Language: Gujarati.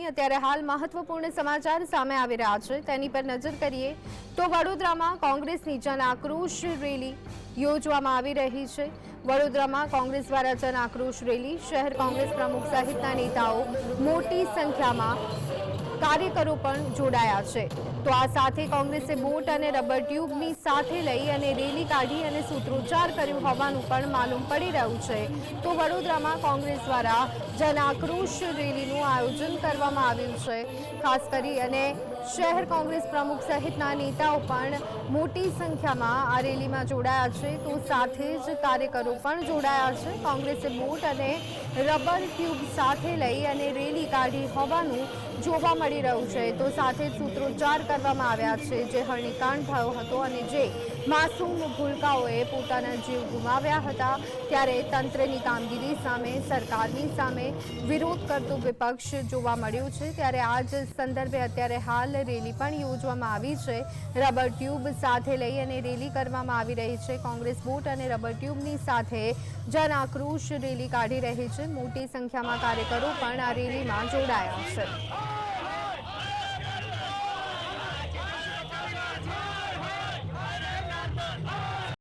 અત્યારે હાલ મહત્વપૂર્ણ સમાચાર સામે આવી રહ્યા છે તેની પર નજર કરીએ તો વડોદરામાં કોંગ્રેસની જન આક્રોશ રેલી યોજવામાં આવી રહી છે। વડોદરામાં કોંગ્રેસ દ્વારા જન આક્રોશ રેલી શહેર કોંગ્રેસ પ્રમુખ સહિતના નેતાઓ મોટી સંખ્યામાં કાર્યકરો પણ જોડાયા છે। તો આ સાથે કોંગ્રેસે બોટ અને રબર ટ્યુબની સાથે લઈ અને રેલી કાઢી અને સૂત્રોચ્ચાર કર્યો હોવાનું પણ માલુમ પડી રહ્યું છે। તો વડોદરામાં કોંગ્રેસ દ્વારા જન આક્રોશ રેલીનું આયોજન કરવામાં આવ્યું છે। ખાસ કરી અને શહેર કોંગ્રેસ પ્રમુખ સહિતના નેતાઓ પણ મોટી સંખ્યામાં આ રેલીમાં જોડાયા છે। તો સાથે જ કાર્યકરો પણ જોડાયા છે। કોંગ્રેસે બોટ અને રબર ટ્યુબ સાથે લઈ અને રેલી કાઢી હોવાનું જોવા મળી રહ્યું છે। તો સાથે જ સૂત્રોચ્ચાર કરવામાં આવ્યા છે જે હરણીકાંડ થયો હતો અને જે માસૂમ ભૂલકાઓએ પોતાના જીવ ગુમાવ્યા હતા ત્યારે તંત્રની કામગીરી સામે સરકારની સામે વિરોધ કરતો વિપક્ષ જોવા મળ્યો છે। ત્યારે આ જ સંદર્ભે અત્યારે હાલ રેલી પણ યોજવામાં આવી છે। રબર ટ્યુબ સાથે લઈ અને રેલી કરવામાં આવી રહી છે। કોંગ્રેસ બોટ અને રબર ટ્યુબની સાથે જન આક્રોશ રેલી કાઢી રહી છે। મોટી સંખ્યામાં કાર્યકરો પણ આ રેલીમાં જોડાયા છે।